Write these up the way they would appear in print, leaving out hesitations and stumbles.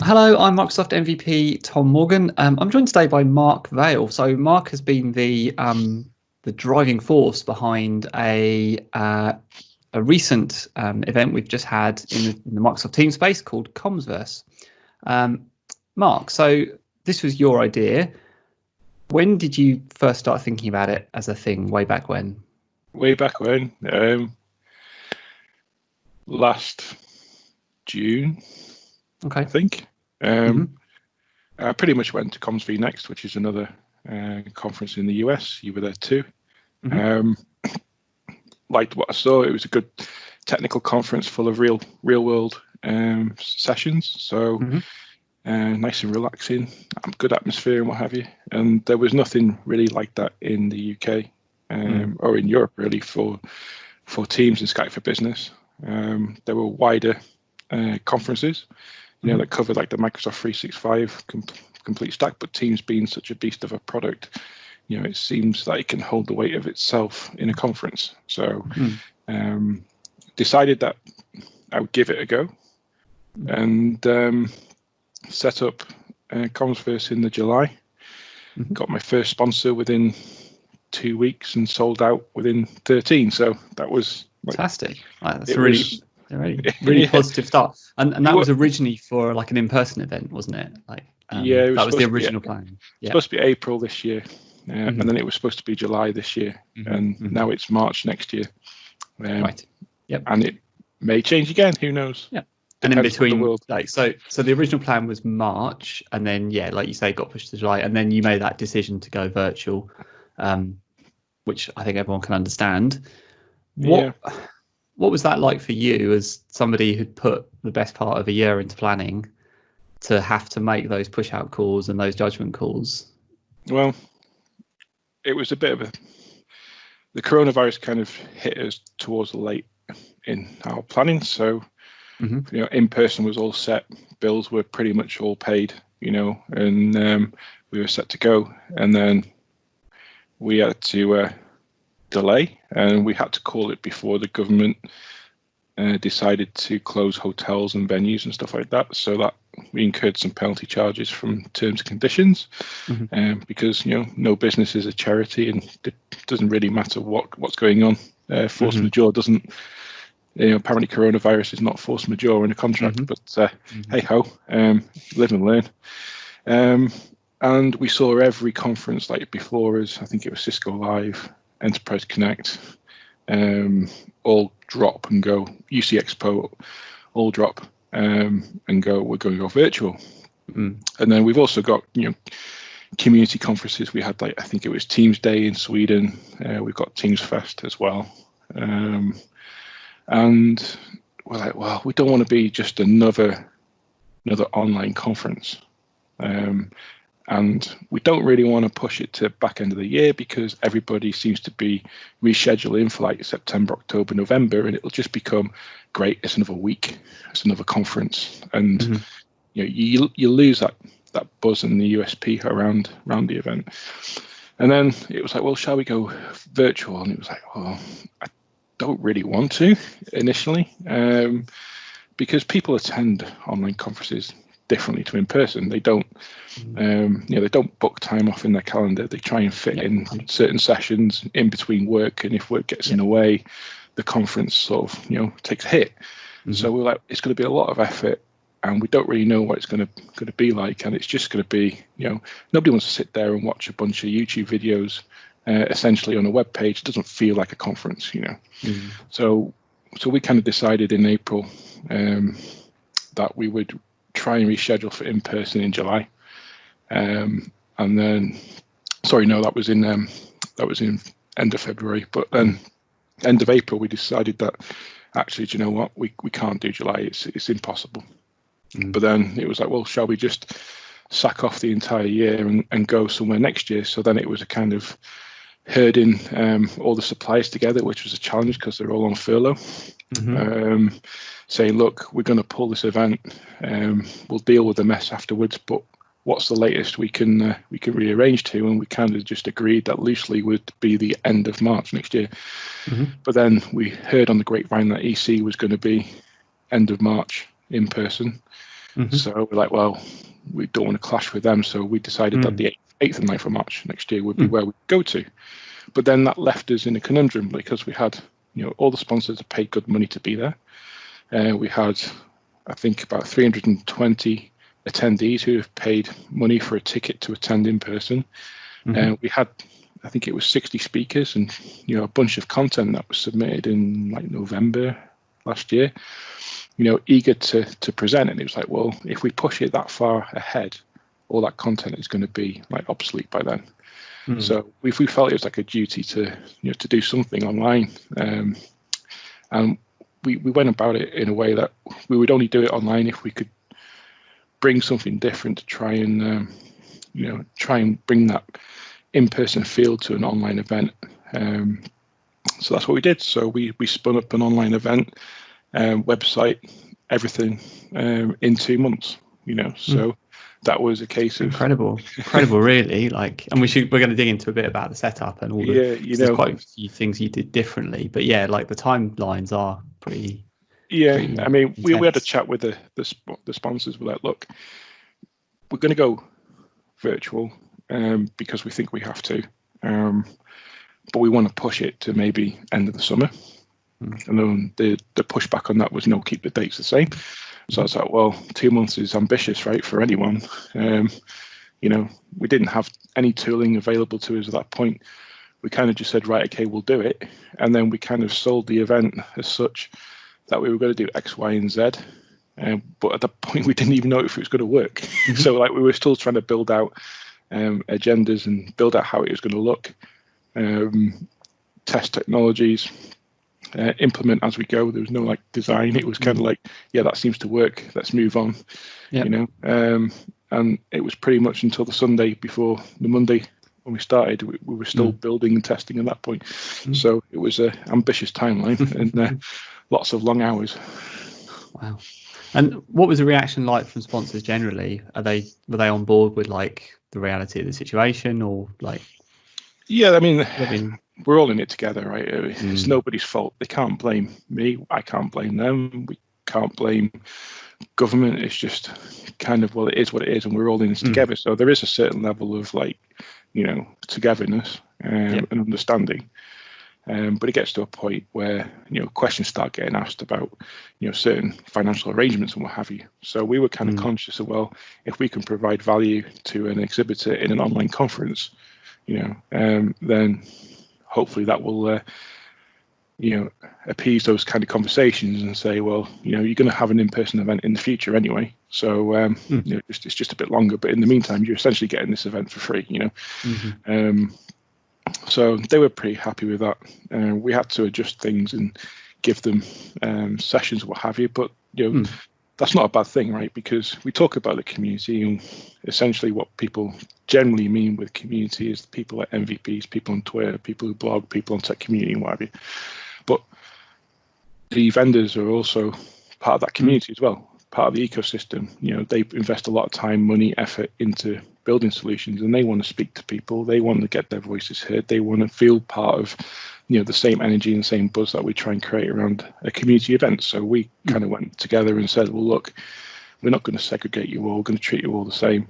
Hello, I'm Microsoft MVP Tom Morgan. I'm joined today by Mark Vale. So Mark has been the driving force behind a recent event we've just had in the Microsoft Teams space called Commsverse. Mark, so this was your idea. When did you first start thinking about it as a thing? Way back when? Way back when, last June, Okay. I think. I pretty much went to Commsverse Next, which is another conference in the US. You were there too. Liked what I saw. It was a good technical conference full of real world sessions. So nice and relaxing, good atmosphere and what have you. And there was nothing really like that in the UK or in Europe really for Teams and Skype for Business. There were wider conferences, that covered like the Microsoft 365 complete stack, but Teams being such a beast of a product, it seems like it can hold the weight of itself in a conference. So decided that I would give it a go and set up Commsverse in the July. Got my first sponsor within 2 weeks and sold out within 13. So that was fantastic. That's really positive start. And that was originally for like an in-person event, wasn't it? That was the original plan. Yeah. Supposed to be April this year, and then it was supposed to be July this year, and now it's March next year. Right. Yep. And it may change again. Who knows? Yeah. And in between, so the original plan was March, and then like you say, got pushed to July, and then you made that decision to go virtual, which I think everyone can understand. What was that like for you as somebody who'd put the best part of a year into planning to have to make those push out calls and those judgment calls? Well, it was a bit of the coronavirus kind of hit us towards the late in our planning. So, in person was all set. Bills were pretty much all paid, and we were set to go. And then we had to delay, and we had to call it before the government decided to close hotels and venues and stuff like that, so that we incurred some penalty charges from terms and conditions, because no business is a charity, and it doesn't really matter what's going on. Force majeure doesn't, apparently coronavirus is not force majeure in a contract, but hey ho, live and learn. And we saw every conference like before us. I think it was Cisco Live, Enterprise Connect, all drop and go. UC Expo, all drop and go. We're going to go virtual. And then we've also got community conferences. We had I think it was Teams Day in Sweden. We've got Teams Fest as well. And we're like, well, we don't want to be just another online conference. And we don't really want to push it to back end of the year because everybody seems to be rescheduling for September, October, November, and it'll just become great. It's another week. It's another conference, and you lose that buzz and the USP around the event. And then it was like, well, shall we go virtual? And it was like, well, I don't really want to initially, because people attend online conferences differently to in person. They don't they don't book time off in their calendar. They try and fit in certain sessions in between work, and if work gets in the way, the conference sort of takes a hit. So we're like, it's going to be a lot of effort, and we don't really know what it's going to be like, and it's just going to be nobody wants to sit there and watch a bunch of YouTube videos essentially on a web page. It doesn't feel like a conference. So we kind of decided in April that we would try and reschedule for in person in July, and then that was in end of February. But then end of April we decided that actually, do you know what, we can't do July. It's impossible. But then it was like, well, shall we just sack off the entire year and go somewhere next year? So then it was a kind of herding all the suppliers together, which was a challenge because they're all on furlough. Saying, look, we're going to pull this event, we'll deal with the mess afterwards, but what's the latest we can rearrange to? And we kind of just agreed that loosely would be the end of March next year. But then we heard on the grapevine that EC was going to be end of March in person, So we're like, well, we don't want to clash with them. So we decided that the 8th and 9th of March next year would be where we'd go to. But then that left us in a conundrum because we had, all the sponsors had paid good money to be there. We had, I think, about 320 attendees who have paid money for a ticket to attend in person. We had, I think it was 60 speakers and, a bunch of content that was submitted in like November last year, eager to present. And it was like, well, if we push it that far ahead, all that content is going to be like obsolete by then. So we felt it was like a duty to do something online, and we went about it in a way that we would only do it online if we could bring something different to try and bring that in-person feel to an online event. So that's what we did. So we spun up an online event, website, everything in 2 months. So. That was a case of incredible really, and we're going to dig into a bit about the setup and all there's quite a few things you did differently, but the timelines are pretty I mean, we had a chat with the sponsors. We're like, look, we're going to go virtual because we think we have to, but we want to push it to maybe end of the summer. And then the pushback on that was keep the dates the same. So I was like, well, 2 months is ambitious, right, for anyone. We didn't have any tooling available to us at that point. We kind of just said, right, okay, we'll do it. And then we kind of sold the event as such that we were going to do X, Y, and Z. But at that point, we didn't even know if it was going to work. So we were still trying to build out agendas and build out how it was going to look, test technologies. Implement as we go. There was no design. It was kind of like, that seems to work, let's move on. And it was pretty much until the Sunday before the Monday when we started, we were still building and testing at that point. So it was an ambitious timeline and lots of long hours. Wow. And what was the reaction like from sponsors generally? Were they on board with the reality of the situation, or I mean, we're all in it together, right? It's nobody's fault. They can't blame me. I can't blame them. We can't blame government. It's just kind of, well, it is what it is, and we're all in this together. So there is a certain level of togetherness and understanding. But it gets to a point where questions start getting asked about certain financial arrangements and what have you. So we were kind of conscious of, well, if we can provide value to an exhibitor in an online conference, then hopefully that will appease those kind of conversations and say, well, you're going to have an in-person event in the future anyway, so it's just a bit longer, but in the meantime you're essentially getting this event for free. So they were pretty happy with that. We had to adjust things and give them sessions, what have you, but that's not a bad thing, right? Because we talk about the community, and essentially what people generally mean with community is people like MVPs, people on Twitter, people who blog, people on tech community and what have you. But the vendors are also part of that community as well, part of the ecosystem. They invest a lot of time, money, effort into building solutions, and they want to speak to people. They want to get their voices heard. They want to feel part of the same energy and same buzz that we try and create around a community event. So we kind of went together and said, well, look, we're not going to segregate you all. We're going to treat you all the same.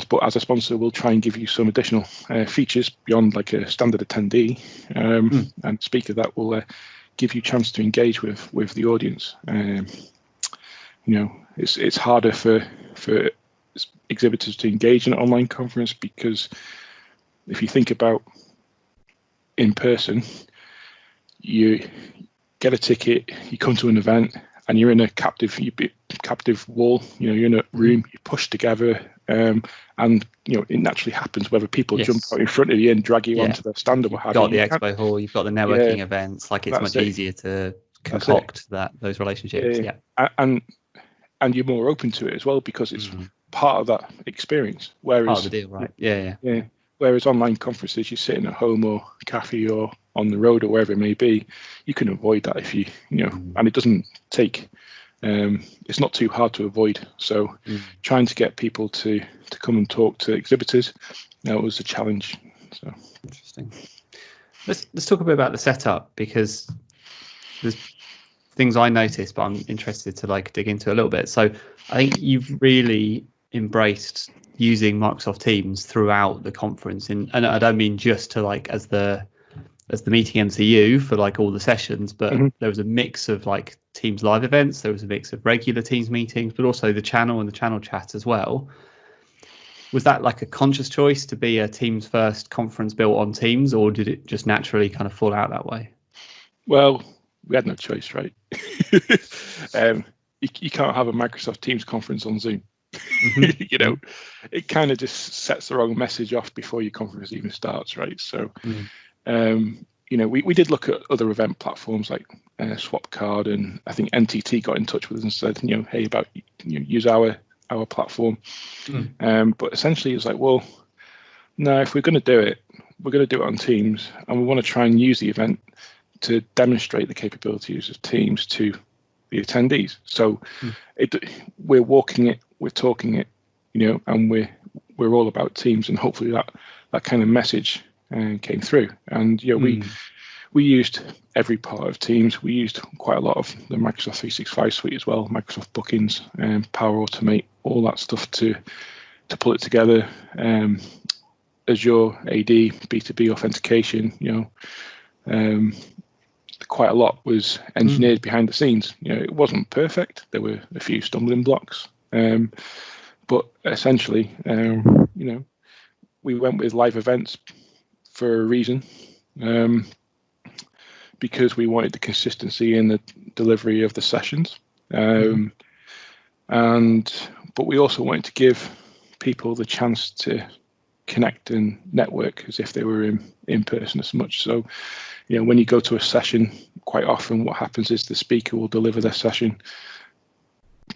But as a sponsor, we'll try and give you some additional features beyond a standard attendee, and speaker that will give you a chance to engage with the audience. It's harder for exhibitors to engage in an online conference because if you think about in person, you get a ticket, you come to an event, and you're in a captive wall. You're in a room, you push together, and it naturally happens whether people jump out in front of you and drag you onto the stand or what have you. You've got the expo hall, you've got the networking events. It's much easier to concoct those relationships. And you're more open to it as well because it's part of that experience. Whereas part of the deal, right? Yeah. Whereas online conferences, you're sitting at home or cafe or on the road or wherever it may be, you can avoid that if and it doesn't take, it's not too hard to avoid. So trying to get people to come and talk to exhibitors, that was a challenge. So interesting. Let's talk a bit about the setup, because there's things I noticed, but I'm interested to like dig into a little bit. So I think you've really embraced using Microsoft Teams throughout the conference, and I don't mean just to like as the meeting MCU for like all the sessions, but there was a mix of like Teams live events, there was a mix of regular Teams meetings, but also the channel and the channel chat as well. Was that like a conscious choice to be a Teams first conference built on Teams, or did it just naturally kind of fall out that way? Well, we had no choice, right? You can't have a Microsoft Teams conference on Zoom. You know, it kind of just sets the wrong message off before your conference even starts, right? So, you know, we did look at other event platforms like Swapcard, and I think NTT got in touch with us and said, you know, hey, use our platform. But essentially, it's like, well, no, if we're going to do it, we're going to do it on Teams, and we want to try and use the event to demonstrate the capabilities of Teams to the attendees. So we're walking it, we're talking it, you know, and we're all about Teams, and hopefully that kind of message came through. And you know, we used every part of Teams. We used quite a lot of the Microsoft 365 suite as well, Microsoft Bookings, Power Automate, all that stuff to pull it together. Azure AD, B2B authentication, you know, quite a lot was engineered behind the scenes. You know, it wasn't perfect. There were a few stumbling blocks, but essentially, you know, we went with live events for a reason, because we wanted the consistency in the delivery of the sessions, but we also wanted to give people the chance to connect and network as if they were in person as much. So, you know, when you go to a session, quite often what happens is the speaker will deliver their session.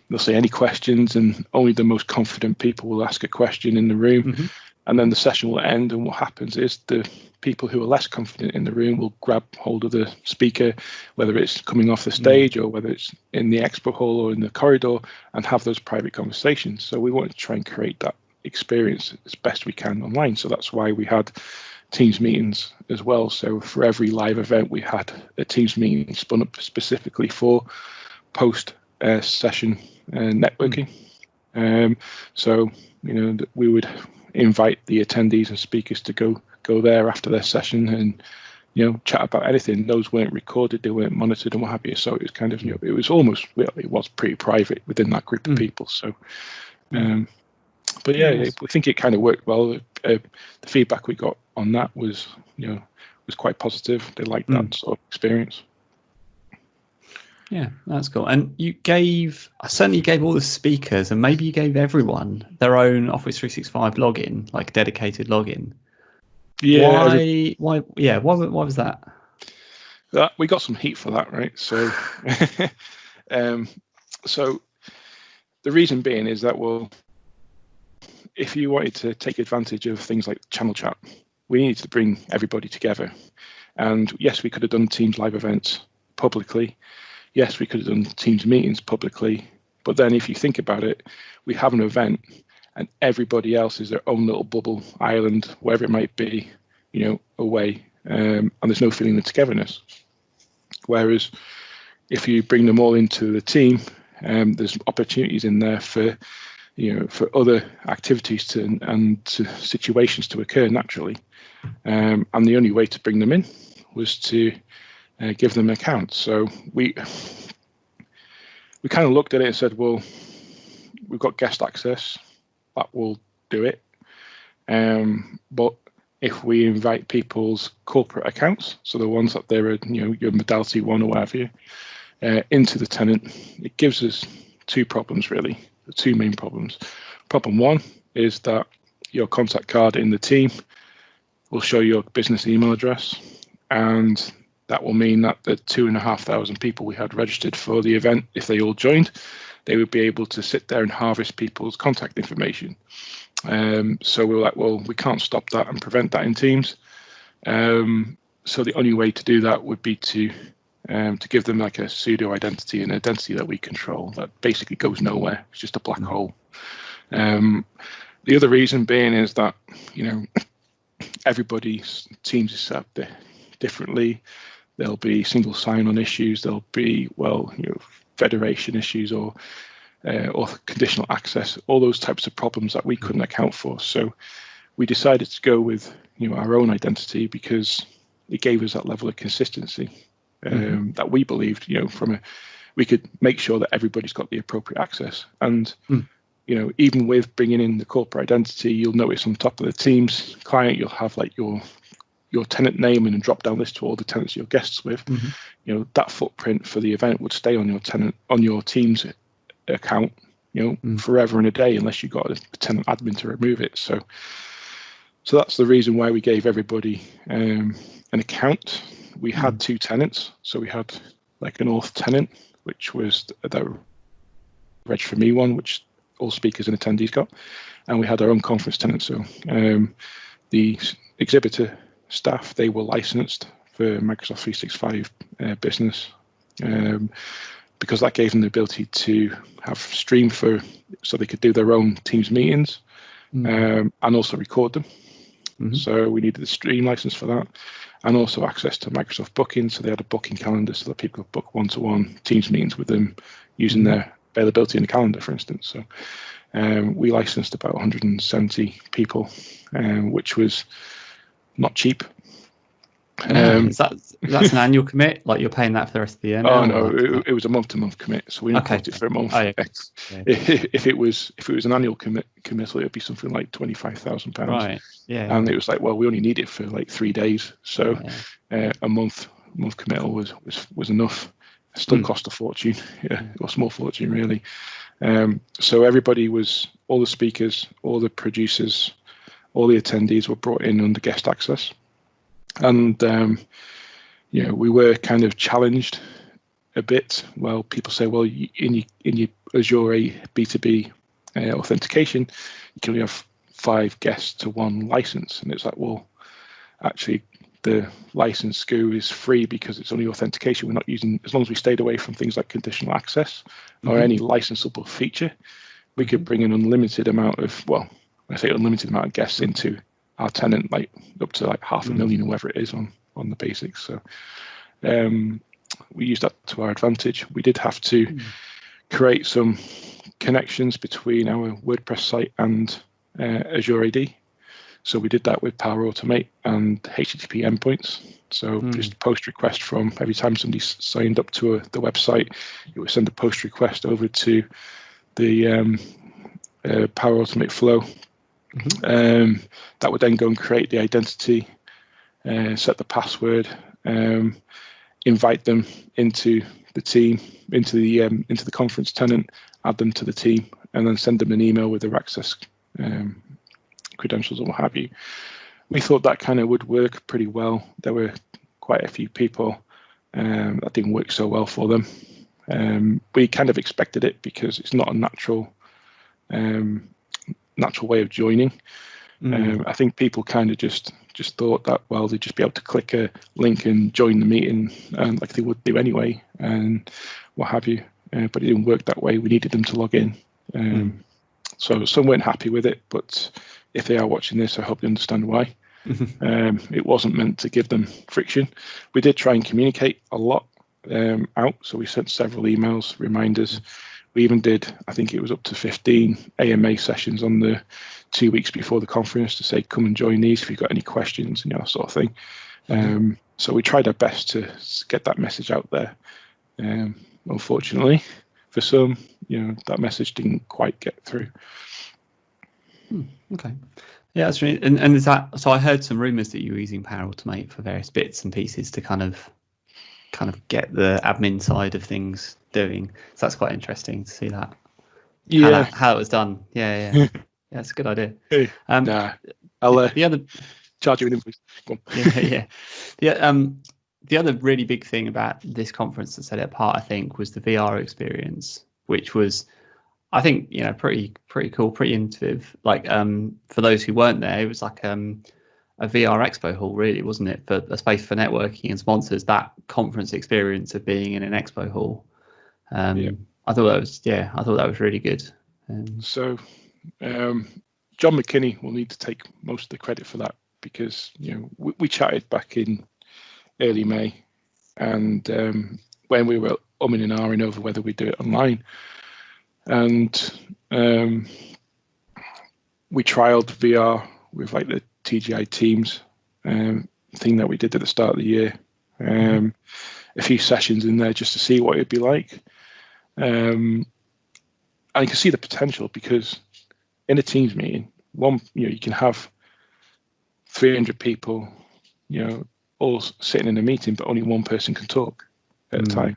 They'll say any questions, and only the most confident people will ask a question in the room. And then the session will end, and what happens is the people who are less confident in the room will grab hold of the speaker, whether it's coming off the stage or whether it's in the expo hall or in the corridor, and have those private conversations. So we want to try and create that experience as best we can online. So that's why we had Teams meetings as well. So for every live event, we had a Teams meeting spun up specifically for post session networking. So, you know, we would invite the attendees and speakers to go there after their session and, you know, chat about anything. Those weren't recorded, they weren't monitored and what have you. So it was kind of, you know, it was almost, well, it was pretty private within that group of people. So, but yeah, I think it kind of worked well. The feedback we got on that was, you know, was quite positive. They liked that sort of experience. Yeah, that's cool. And I certainly gave all the speakers, and maybe you gave everyone their own Office 365 login, like dedicated login. Yeah. Why was that? We got some heat for that, right? So, so the reason being is that, well, if you wanted to take advantage of things like channel chat, we needed to bring everybody together. And yes, we could have done Teams live events publicly. Yes, we could have done Teams meetings publicly. But then if you think about it, we have an event and everybody else is their own little bubble, island, wherever it might be, you know, away. And there's no feeling of togetherness. Whereas if you bring them all into the team, there's opportunities in there for, you know, for other activities to situations to occur naturally. And the only way to bring them in was to give them accounts. So we kind of looked at it and said, well, we've got guest access, that will do it. But if we invite people's corporate accounts, so the ones that they're, you know, your Modality 1 or whatever, into the tenant, it gives us two problems really. The two main problems. Problem one is that your contact card in the team will show your business email address, and that will mean that the 2,500 people we had registered for the event, if they all joined, they would be able to sit there and harvest people's contact information. So we were like, well, we can't stop that and prevent that in Teams. So the only way to do that would be to give them like a pseudo identity, an identity that we control that basically goes nowhere. It's just a black hole. The other reason being is that, you know, everybody's Teams is set up differently. there'll be single sign-on issues, there'll be federation issues or conditional access, all those types of problems that we couldn't account for. So we decided to go with our own identity because it gave us that level of consistency that we believed we could make sure that everybody's got the appropriate access. And even with bringing in the corporate identity, you'll notice on top of the Teams client, you'll have like your tenant name and a drop down list to all the tenants you're guests with. That footprint for the event would stay on your Teams account forever and a day, unless you got a tenant admin to remove it. So that's the reason why we gave everybody an account. We had two tenants, so we had like an auth tenant, which was the Reg for Me one, which all speakers and attendees got, and we had our own conference tenant. So the exhibitor staff, they were licensed for Microsoft 365 Business, because that gave them the ability to have stream so they could do their own Teams meetings and also record them. So we needed the stream license for that, and also access to Microsoft Booking. So they had a booking calendar so that people could book one-to-one Teams meetings with them using their availability in the calendar, for instance. So we licensed about 170 people, which was not cheap. That's an annual commit, like you're paying that for the rest of the year now? Oh no, it was a month-to-month commit, so we didn't bought it for a month. If it was an annual committal, it would be something like £25,000. Right. Yeah. And it was like, well, we only need it for like 3 days, so a month committal was enough. It still cost a fortune, or a small fortune really. So everybody all the speakers, all the producers, all the attendees were brought in under guest access. And we were kind of challenged a bit. Well, people say, well, in your Azure B2B authentication, you can only have 5 guests to 1 license, and it's like, well, actually, the license SKU is free because it's only authentication. We're not using, as long as we stayed away from things like conditional access or any licensable feature, we could bring an unlimited amount of, well, I say unlimited amount of guests into our tenant, like up to like 500,000 or whatever it is on the basics. So we used that to our advantage. We did have to create some connections between our WordPress site and Azure AD. So we did that with Power Automate and HTTP endpoints. So just a post request from every time somebody signed up to the website, it would send a post request over to the Power Automate flow. That would then go and create the identity, set the password, invite them into the team, into the conference tenant, add them to the team, and then send them an email with their access credentials and what have you. We thought that kind of would work pretty well. There were quite a few people that didn't work so well for them. We kind of expected it because it's not a natural way of joining. I think people kind of just thought that, well, they'd just be able to click a link and join the meeting, and like they would do anyway, and what have you. But it didn't work that way. We needed them to log in. So some weren't happy with it, but if they are watching this, I hope they understand why. It wasn't meant to give them friction. We did try and communicate a lot out, so we sent several emails, reminders. We even did, I think it was up to 15 AMA sessions on the 2 weeks before the conference to say, come and join these if you've got any questions and that sort of thing. So we tried our best to get that message out there. Unfortunately, for some, that message didn't quite get through. Okay. Yeah, that's really, and is that, so I heard some rumors that you were using Power Automate for various bits and pieces to kind of get the admin side of things doing. So that's quite interesting to see that. Yeah. How it was done. Yeah. Yeah, it's a good idea. I'll the other charge you an invoice. Go on. Yeah. The other really big thing about this conference that set it apart, I think, was the VR experience, which was, I think, pretty cool, pretty innovative. Like, for those who weren't there, it was like a VR expo hall, really, wasn't it? For a space for networking and sponsors, that conference experience of being in an expo hall. I thought that was really good. So John McKinney will need to take most of the credit for that, because we chatted back in early May, And when we were umming and ahhing over whether we do it online, and we trialed VR with like the TGI Teams thing that we did at the start of the year. A few sessions in there just to see what it'd be like. And you can see the potential, because in a Teams meeting, you can have 300 people, all sitting in a meeting, but only one person can talk at a time.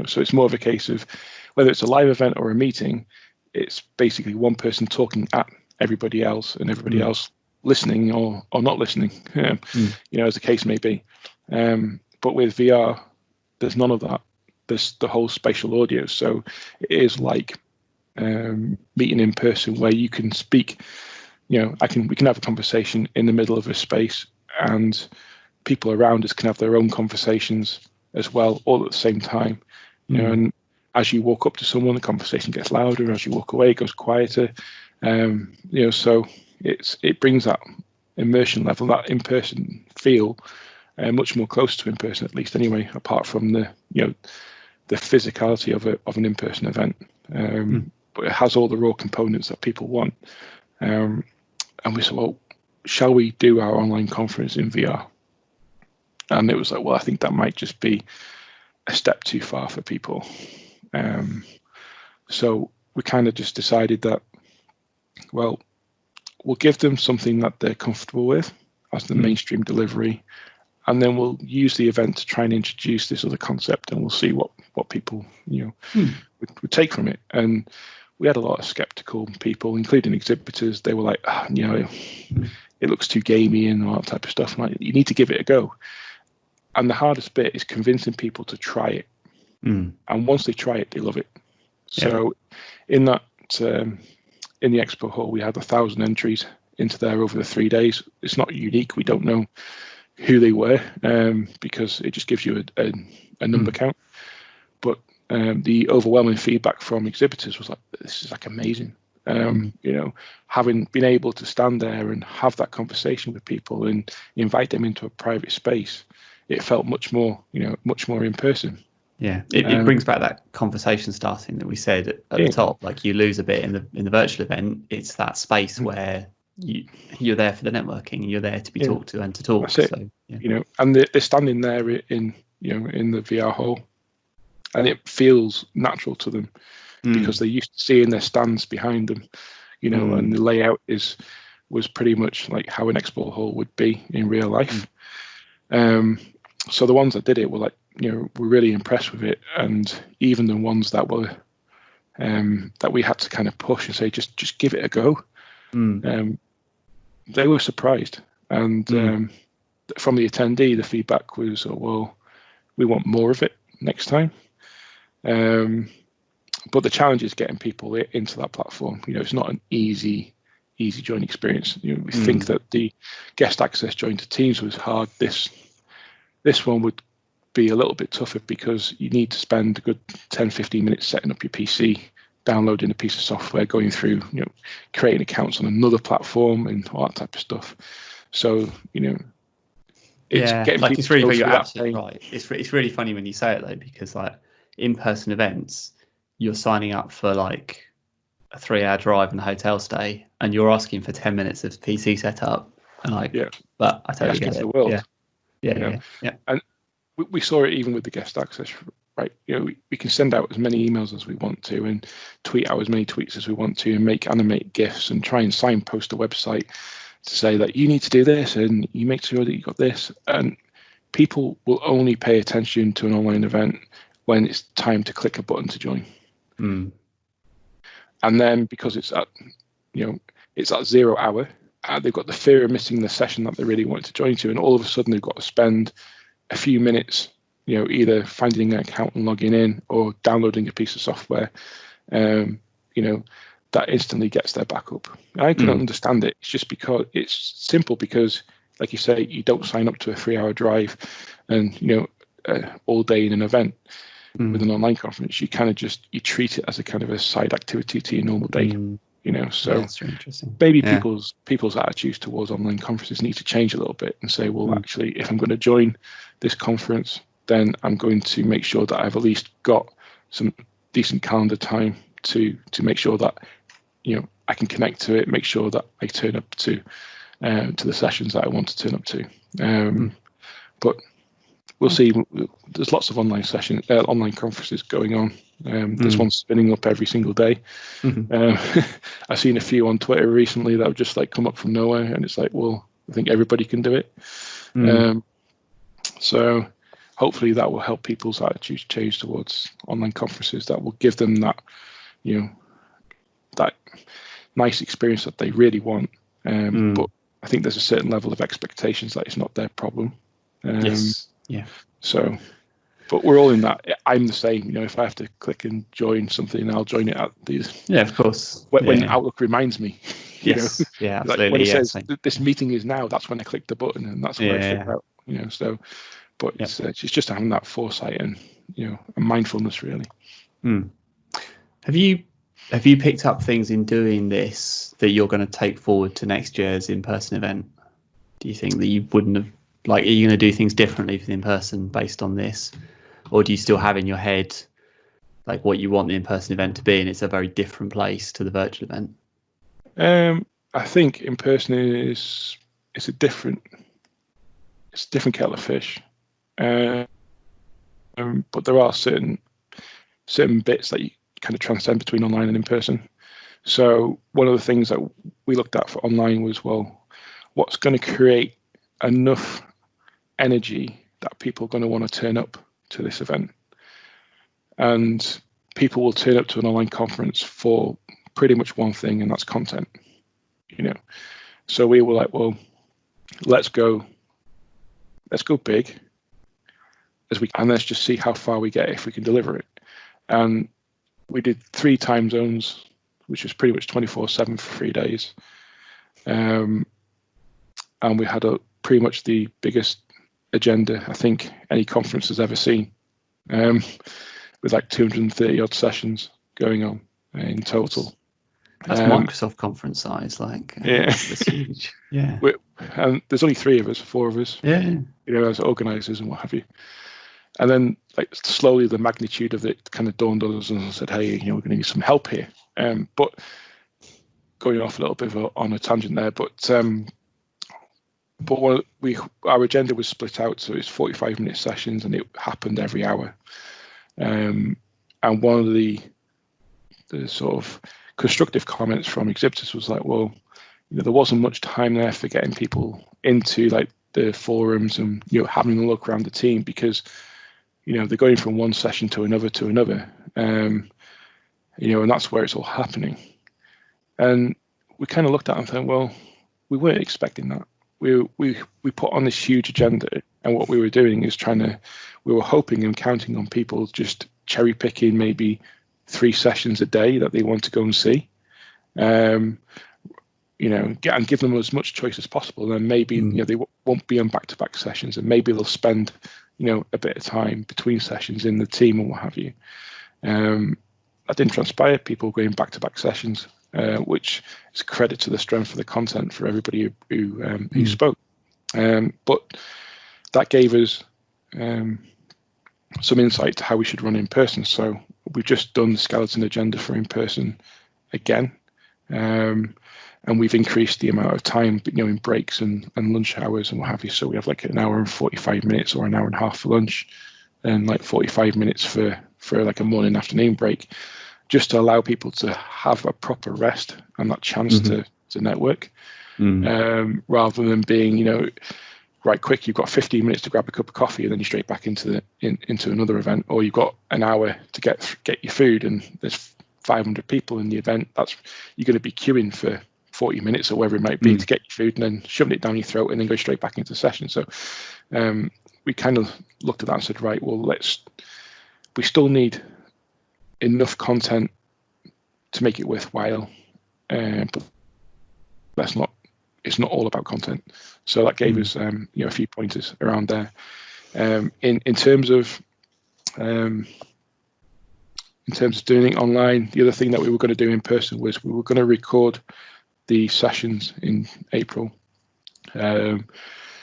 So it's more of a case of whether it's a live event or a meeting, it's basically one person talking at everybody else and everybody else listening or not listening, as the case may be. But with VR, there's none of that. There's the whole spatial audio. So it is like meeting in person, where you can speak, we can have a conversation in the middle of a space, and people around us can have their own conversations as well, all at the same time. And as you walk up to someone, the conversation gets louder. As you walk away, it goes quieter. So it brings that immersion level, that in-person feel, much more close to in-person, at least anyway, apart from the physicality of an in-person event. But it has all the raw components that people want. And we said, well, shall we do our online conference in VR? And it was like, well, I think that might just be a step too far for people. So we kind of just decided that, well, we'll give them something that they're comfortable with as the mainstream delivery, and then we'll use the event to try and introduce this other concept, and we'll see what people would take from it. And we had a lot of skeptical people, including exhibitors. They were like, it looks too gamey and all that type of stuff. Like, you need to give it a go. And the hardest bit is convincing people to try it. And once they try it, they love it. So in that, in the expo hall, we had 1,000 entries into there over the 3 days. It's not unique. We don't know who they were, because it just gives you a number count. But the overwhelming feedback from exhibitors was like, this is like amazing. Having been able to stand there and have that conversation with people and invite them into a private space, it felt much more in person. Yeah, it brings back that conversation starting that we said at the top. Like, you lose a bit in the virtual event. It's that space where you're there for the networking, and you're there to be talked to and to talk. That's it. So, and they're standing there in the VR hall, and it feels natural to them because they're used to seeing their stands behind them, and the layout was pretty much like how an expo hall would be in real life. So the ones that did it were like, were really impressed with it, and even the ones that were that we had to kind of push and say, just give it a go. They were surprised, and from the attendee, the feedback was, well, we want more of it next time. But the challenge is getting people into that platform. It's not an easy join experience. We think that the guest access join to Teams was hard. This one would be a little bit tougher, because you need to spend a good 10-15 minutes setting up your PC, downloading a piece of software, going through, creating accounts on another platform and all that type of stuff. So, it's getting people it's really, you're absolutely pain. right. It's really funny when you say it though, because like in-person events, you're signing up for like a 3-hour drive and a hotel stay, and you're asking for 10 minutes of PC setup, and but I totally get it. The world. Yeah. And we saw it even with the guest access, right? We can send out as many emails as we want to, and tweet out as many tweets as we want to, and animate GIFs, and try and signpost a website to say that you need to do this, and you make sure that you got this. And people will only pay attention to an online event when it's time to click a button to join. And then because it's at 0 hour, they've got the fear of missing the session that they really want to join to, and all of a sudden they've got to spend a few minutes, either finding an account and logging in, or downloading a piece of software, that instantly gets their back up. I can understand it. It's just because it's simple, because, like you say, you don't sign up to a 3-hour drive and all day in an event. With an online conference, you kind of you treat it as a kind of a side activity to your normal day. So that's really interesting. Maybe people's attitudes towards online conferences need to change a little bit, and say, well, actually, if I'm going to join this conference, then I'm going to make sure that I've at least got some decent calendar time to make sure that I can connect to it, make sure that I turn up to the sessions that I want to turn up to. But we'll see. There's lots of online online conferences going on. There's one spinning up every single day. I've seen a few on Twitter recently that have just like come up from nowhere, and it's like, well, I think everybody can do it. So hopefully that will help people's attitudes change towards online conferences. That will give them that, that nice experience that they really want. But I think there's a certain level of expectations that it's not their problem. Yes. Yeah. So, but we're all in that. I'm the same. If I have to click and join something, I'll join it at these. Yeah, of course. When Outlook reminds me. Yes. Yeah, absolutely. Like when it says this meeting is now, that's when I click the button, and that's when I figure out. So, but it's just having that foresight and and mindfulness really. Have you picked up things in doing this that you're going to take forward to next year's in-person event? Do you think that you wouldn't have, are you going to do things differently for the in-person based on this, or do you still have in your head like what you want the in-person event to be, and it's a very different place to the virtual event? I think in person it's a different kettle of fish, but there are certain bits that you kind of transcend between online and in person. So one of the things that we looked at for online was, well, what's going to create enough energy that people are going to want to turn up to this event? And people will turn up to an online conference for pretty much one thing, and that's content. So we were like, well, let's go big as we can, and let's just see how far we get if we can deliver it. And we did 3 time zones, which was pretty much 24/7 for 3 days. And we had pretty much the biggest agenda I think any conference has ever seen, with like 230 odd sessions going on in total. That's Microsoft conference size, it's huge. Yeah. And there's only 4 of us. Yeah. As organisers and what have you. And then, slowly, the magnitude of it kind of dawned on us, and I said, "Hey, we're going to need some help here." But going off a little bit on a tangent there, but our agenda was split out, so it's 45-minute sessions, and it happened every hour. And one of the sort of constructive comments from exhibitors was like, "Well, there wasn't much time there for getting people into the forums and having a look around the team, because." They're going from one session to another, and that's where it's all happening. And we kind of looked at it and thought, well, we weren't expecting that. We put on this huge agenda, and what we were doing is we were hoping and counting on people just cherry picking maybe 3 sessions a day that they want to go and see, and give them as much choice as possible. And maybe they won't be on back-to-back sessions, and maybe they'll spend a bit of time between sessions in the team and what have you. That didn't transpire. People going back-to-back sessions, which is credit to the strength of the content for everybody who spoke. But that gave us some insight to how we should run in person. So we've just done the skeleton agenda for in person again. And we've increased the amount of time, in breaks and lunch hours and what have you. So we have an hour and 45 minutes or an hour and a half for lunch, and 45 minutes for a morning afternoon break, just to allow people to have a proper rest and that chance to network, rather than being, right quick, you've got 15 minutes to grab a cup of coffee and then you're straight back into another event, or you've got an hour to get your food and there's 500 people in the event. You're going to be queuing for 40 minutes or whatever it might be to get your food, and then shoving it down your throat and then go straight back into session. So we kind of looked at that and said, right, well, we still need enough content to make it worthwhile, but it's not all about content. So that gave us a few pointers around there. In terms of doing it online, the other thing that we were going to do in person was we were going to record the sessions in April.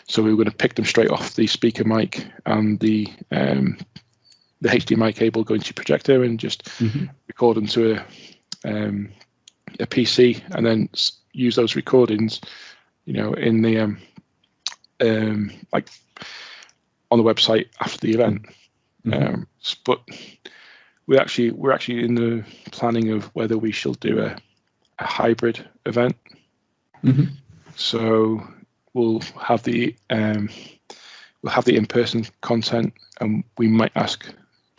So we were going to pick them straight off the speaker mic and the HDMI cable going to projector, and just record them to a PC, and then use those recordings, in the like on the website after the event. But we're actually in the planning of whether we shall do a hybrid event. So we'll have the in-person content, and we might ask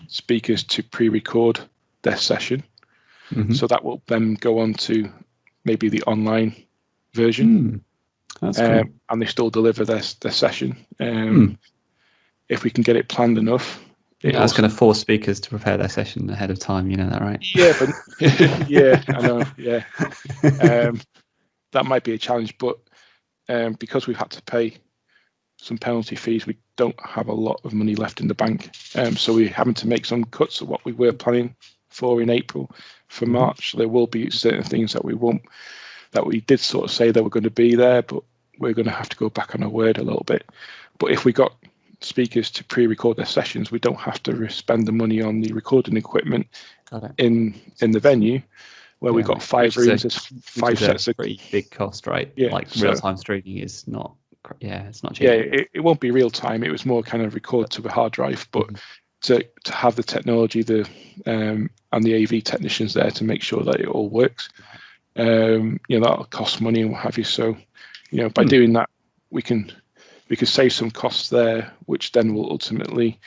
speakers to pre-record their session. So that will then go on to maybe the online version. That's cool. And they still deliver their session. If we can get it planned enough. That's going to force speakers to prepare their session ahead of time, you know that, right? Yeah, but yeah, I know, yeah. That might be a challenge, but because we've had to pay some penalty fees, we don't have a lot of money left in the bank. So we're having to make some cuts of what we were planning for in April for March. There will be certain things that we did sort of say that were going to be there, but we're going to have to go back on our word a little bit. But if we got speakers to pre-record their sessions, we don't have to spend the money on the recording equipment in the venue, where we've got 5 rooms, there's 5 sets of pretty big cost, right? Yeah, like real-time streaming is not. Yeah, it's not cheap. Yeah, it won't be real time. It was more kind of record to a hard drive, but to have the technology, and the AV technicians there to make sure that it all works. That'll cost money and what have you. So, by doing that, we can save some costs there, which then will ultimately,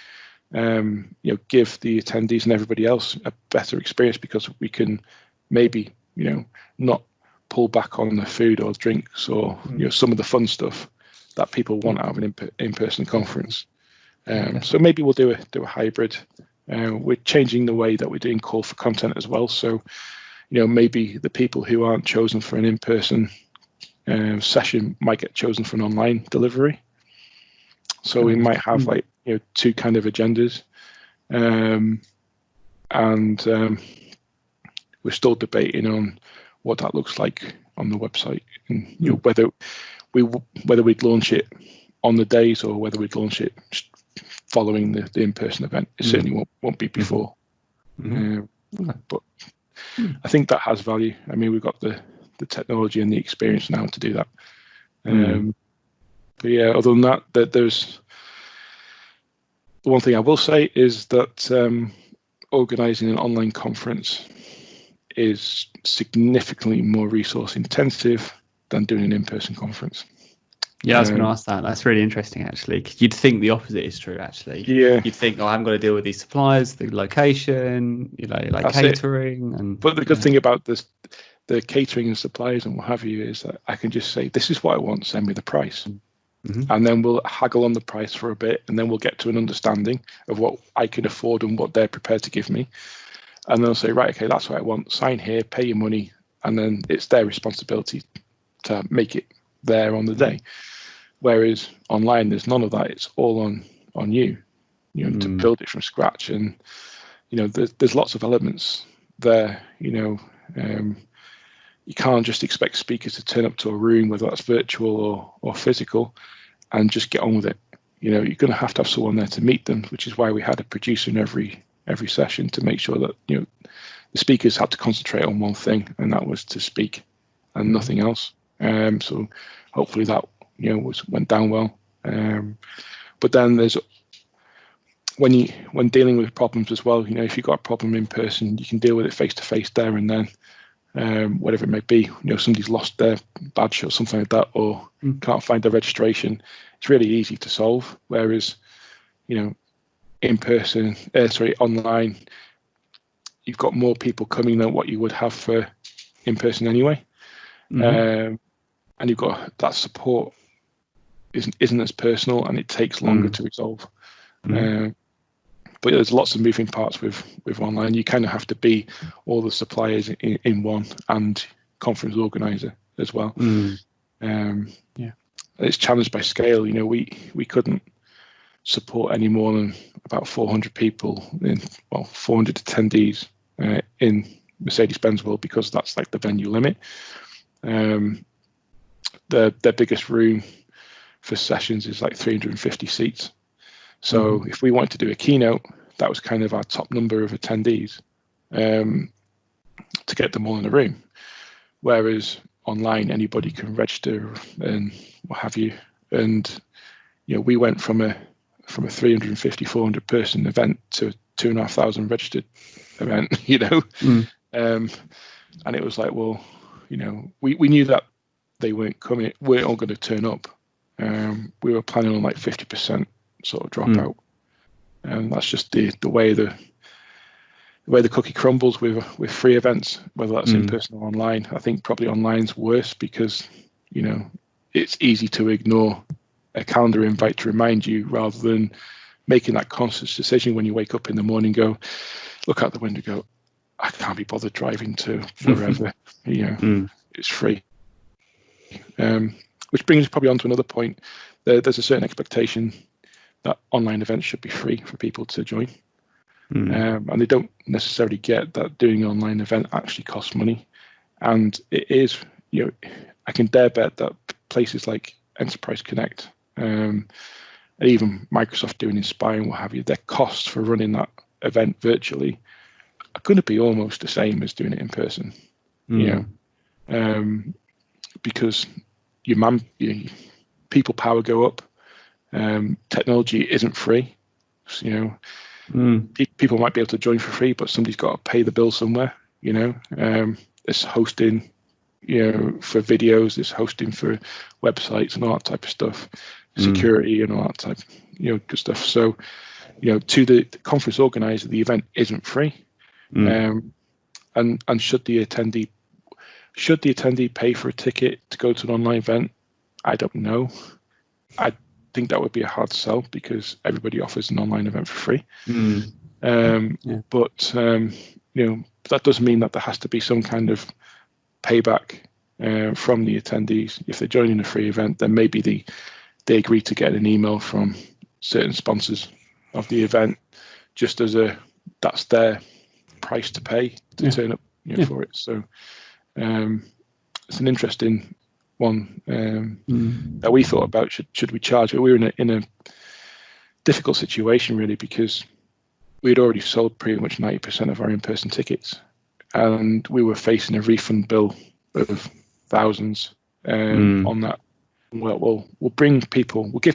give the attendees and everybody else a better experience, because we can maybe, not pull back on the food or drinks or some of the fun stuff that people want out of an in-person conference. So maybe we'll do a hybrid. We're changing the way that we're doing call for content as well. So, maybe the people who aren't chosen for an in-person session might get chosen for an online delivery. So we might have 2 kind of agendas, and we're still debating on what that looks like on the website, and whether we'd launch it on the days or whether we'd launch it following the in-person event. It certainly won't be before. But I think that has value. I mean, we've got the technology and the experience now to do that. But yeah, other than that, there's the one thing I will say is that organising an online conference is significantly more resource intensive than doing an in-person conference. Yeah, I was going to ask that. That's really interesting, actually. 'Cause you'd think the opposite is true, actually. Yeah. You'd think, I haven't got to deal with these suppliers, the location, like catering. But the good thing about this, the catering and suppliers and what have you, is that I can just say, this is what I want, send me the price. And then we'll haggle on the price for a bit, and then we'll get to an understanding of what I can afford and what they're prepared to give me. And they'll say, right, okay, that's what I want. Sign here, pay your money, and then it's their responsibility to make it there on the day. Whereas online, there's none of that. It's all on you, to build it from scratch. And there's lots of elements there. You can't just expect speakers to turn up to a room, whether that's virtual or physical, and just get on with it. You're going to have someone there to meet them, which is why we had a producer in every session to make sure that the speakers had to concentrate on one thing, and that was to speak and nothing else. So hopefully that went down well. But then there's when dealing with problems as well. If you've got a problem in person, you can deal with it face to face there and then. Whatever it may be, somebody's lost their badge or something like that, or can't find their registration. It's really easy to solve. Whereas, online, you've got more people coming than what you would have for in person anyway, and you've got that support isn't as personal, and it takes longer to resolve. But there's lots of moving parts with online. You kind of have to be all the suppliers in one, and conference organizer as well. It's challenged by scale. We couldn't support any more than about 400 people 400 attendees in Mercedes-Benz World, because that's like the venue limit. Their biggest room for sessions is like 350 seats. So if we wanted to do a keynote, that was kind of our top number of attendees to get them all in a room. Whereas online, anybody can register and what have you. And we went from a 350, 400 person event to a 2,500 registered event. And it was like, well, we knew that they weren't all going to turn up. We were planning on like 50% sort of dropout, and that's just the way the cookie crumbles with free events, whether that's in person or online. I think probably online's worse because it's easy to ignore a calendar invite to remind you, rather than making that conscious decision when you wake up in the morning, look out the window, go, I can't be bothered driving to wherever. It's free. Which brings us probably on to another point. There's a certain expectation that online events should be free for people to join. And they don't necessarily get that doing an online event actually costs money. And it is, I can dare bet that places like Enterprise Connect, and even Microsoft doing Inspire and what have you, their costs for running that event virtually are going to be almost the same as doing it in person. Because people power go up. Technology isn't free. People might be able to join for free, but somebody's got to pay the bill somewhere. It's hosting, for videos, it's hosting for websites and all that type of stuff, security and all that type, good stuff. So, to the conference organizer, the event isn't free. And should the attendee pay for a ticket to go to an online event? I don't know. I think that would be a hard sell because everybody offers an online event for free. But that doesn't mean that there has to be some kind of payback from the attendees. If they're joining a free event, then maybe they agree to get an email from certain sponsors of the event, just as that's their price to pay to turn up for it. So it's an interesting one that we thought about. Should we charge? We were in a difficult situation really, because we had already sold pretty much 90% of our in-person tickets, and we were facing a refund bill of thousands on that. Well, we'll give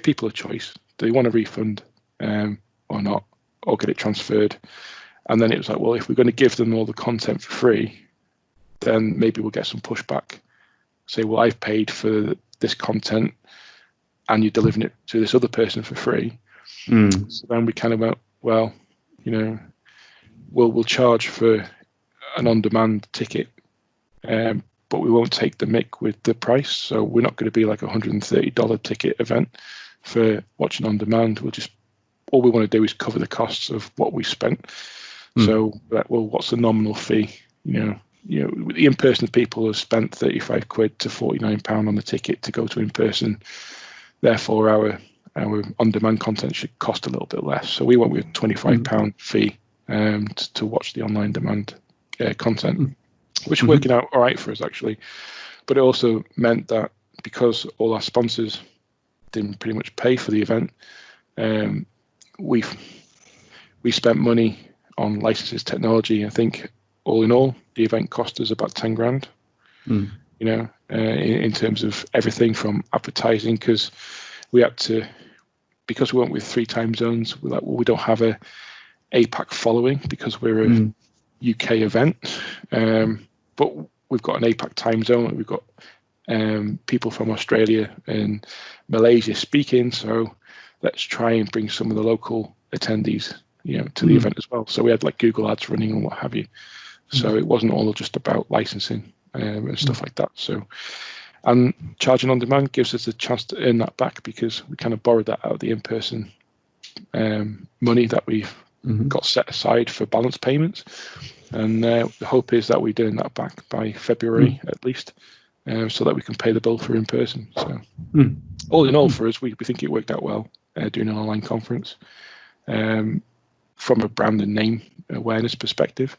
people a choice. Do they want a refund or not, or get it transferred? And then it was like, well, if we're going to give them all the content for free, then maybe we'll get some pushback. Say, well, I've paid for this content and you're delivering it to this other person for free. So then we kind of went, well, we'll charge for an on-demand ticket, but we won't take the mick with the price. So we're not going to be like a $130 ticket event for watching on demand. All we want to do is cover the costs of what we spent. So, well, what's the nominal fee? The in-person people have spent £35 to £49 on the ticket to go to in-person. Therefore, our on-demand content should cost a little bit less. So we went with a £25 fee to watch the online demand content, which is working out all right for us actually. But it also meant that because all our sponsors didn't pretty much pay for the event, we spent money on licenses, technology. I think all in all, the event cost us about 10 grand. In terms of everything from advertising, because we went with 3 time zones. We're like, well, we don't have a APAC following because we're a UK event, but we've got an APAC time zone. We've got people from Australia and Malaysia speaking. So let's try and bring some of the local attendees, to the event as well. So we had like Google ads running and what have you. So it wasn't all just about licensing and stuff like that. So, and charging on demand gives us a chance to earn that back, because we kind of borrowed that out of the in-person money that we've got set aside for balance payments. And the hope is that we're doing that back by February at least, so that we can pay the bill for in-person. So all in all, for us, we think it worked out well doing an online conference from a brand and name awareness perspective.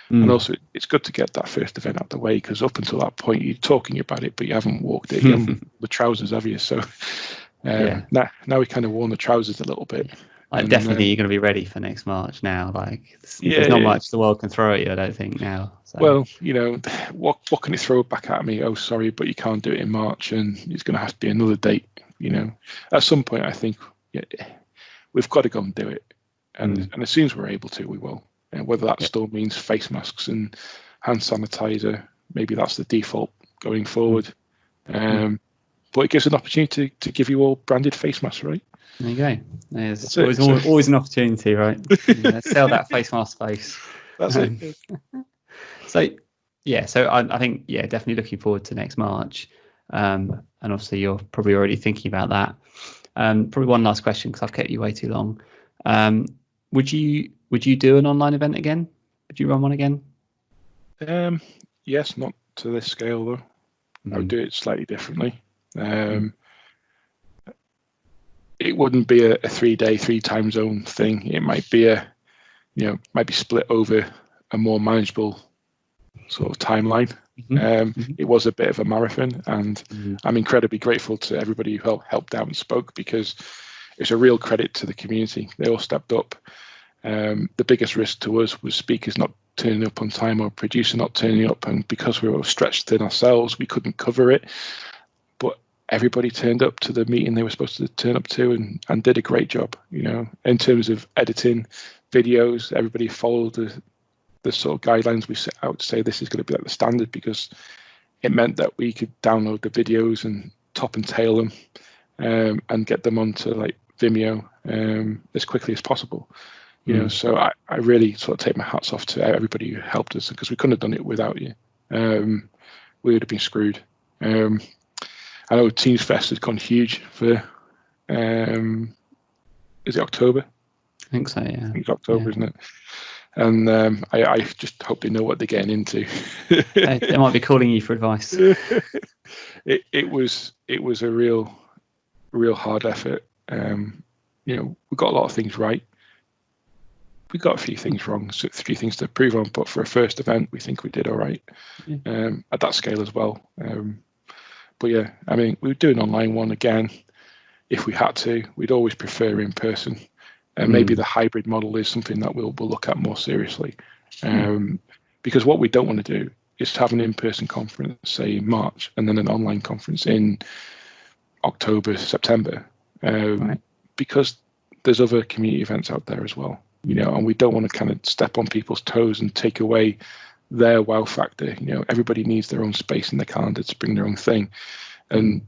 And also, it's good to get that first event out of the way, because up until that point, you're talking about it, but you haven't walked it. You haven't the trousers, have you? So Now we kind of worn the trousers a little bit. Like, definitely you're going to be ready for next March now. Like, there's not much the world can throw at you, I don't think, now. So. Well, what can it throw back at me? Oh, sorry, but you can't do it in March, and it's going to have to be another date. At some point, I think we've got to go and do it, and as soon as we're able to, we will. And whether that still means face masks and hand sanitizer, maybe that's the default going forward. But it gives an opportunity to give you all branded face masks, right? There you go. There's always an opportunity, right? Sell that face mask space. That's it. So I think definitely looking forward to next March, and obviously you're probably already thinking about that. Probably one last question, because I've kept you way too long. Would you do an online event again? Would you run one again? Yes, not to this scale though. I would do it slightly differently. It wouldn't be a 3-day, 3 time zone thing. It might be might be split over a more manageable sort of timeline. It was a bit of a marathon, and I'm incredibly grateful to everybody who helped out and spoke, because it's a real credit to the community. They all stepped up. The biggest risk to us was speakers not turning up on time or producer not turning up, and because we were stretched thin ourselves, we couldn't cover it. But everybody turned up to the meeting they were supposed to turn up to, and did a great job. In terms of editing videos, everybody followed the sort of guidelines we set out to say this is going to be like the standard, because it meant that we could download the videos and top and tail them, and get them onto like Vimeo as quickly as possible. So I really sort of take my hats off to everybody who helped us, because we couldn't have done it without you. We would have been screwed. I know Commsverse has gone huge for, is it October? I think so, yeah. I think it's October, isn't it? And I just hope they know what they're getting into. They might be calling you for advice. It was a real hard effort. We got a lot of things right. We got a few things wrong, so 3 things to improve on. But for a first event, we think we did all right at that scale as well. But yeah, I mean, we would do an online one again if we had to. We'd always prefer in person. And maybe the hybrid model is something that we'll look at more seriously. Because what we don't want to do is have an in-person conference, say in March, and then an online conference in October, September, because there's other community events out there as well, and we don't want to kind of step on people's toes and take away their wow factor. Everybody needs their own space in their calendar to bring their own thing. And,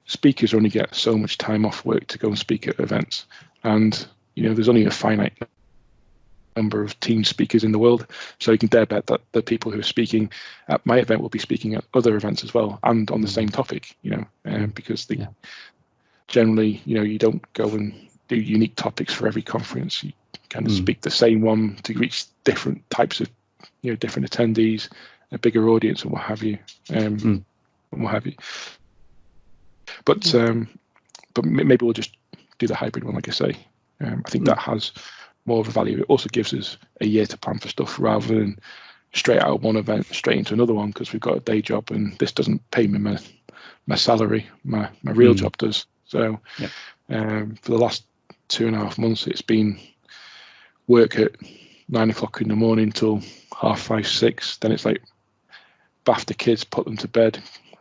speakers only get so much time off work to go and speak at events. And, there's only a finite number of team speakers in the world. So you can dare bet that the people who are speaking at my event will be speaking at other events as well, and on the same topic, because they generally, you don't go and do unique topics for every conference. You kind of speak the same one to reach different types of, different attendees, a bigger audience, and what have you. But maybe we'll just do the hybrid one, like I say. I think that has more of a value. It also gives us a year to plan for stuff, rather than straight out of one event straight into another one, because we've got a day job and this doesn't pay me my salary. My real job does. So for the last 2.5 months, it's been work at 9 o'clock in the morning till 5:30, 6. Then it's like bath the kids, put them to bed,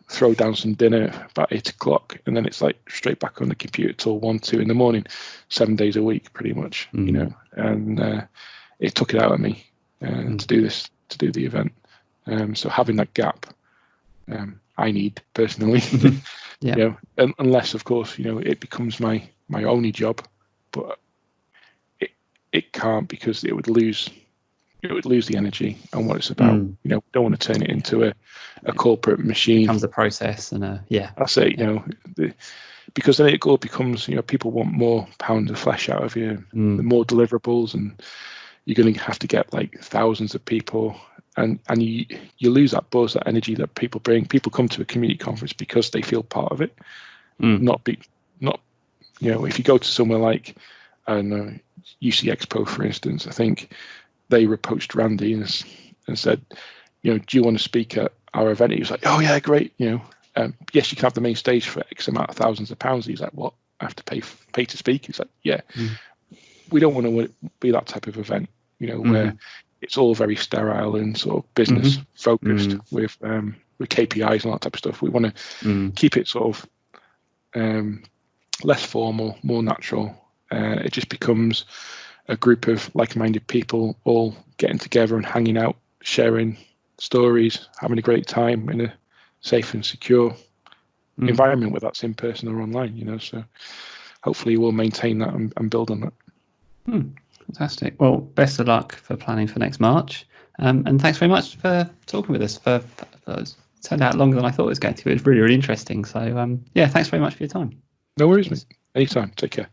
throw down some dinner about 8 o'clock, and then it's like straight back on the computer till 1, 2 in the morning, 7 days a week, pretty much. And it took it out of me to do the event. So having that gap, I need personally. Unless of course it becomes my only job, but it can't, because it would lose the energy and what it's about. We don't want to turn it into a corporate machine. It becomes a process and that's it. Because then it all becomes, people want more pound of flesh out of you, the more deliverables, and you're going to have to get like thousands of people, and you lose that buzz, that energy that people bring. People come to a community conference because they feel part of it, not if you go to somewhere like, I don't know, UC Expo, for instance. I think they approached Randy and said, do you want to speak at our event? He was like, oh yeah, great. Yes, you can have the main stage for X amount of thousands of pounds. He's like, what? I have to pay to speak. It's like, yeah, we don't want to be that type of event, where it's all very sterile and sort of business focused with KPIs and that type of stuff. We want to keep it sort of less formal, more natural. It just becomes a group of like-minded people all getting together and hanging out, sharing stories, having a great time in a safe and secure environment, whether that's in person or online. So hopefully we'll maintain that and build on that. Fantastic. Well, best of luck for planning for next March, and thanks very much for talking with us. For it turned out longer than I thought it was going to. It was really, really interesting. So yeah, thanks very much for your time. No worries, mate. Anytime. Take care.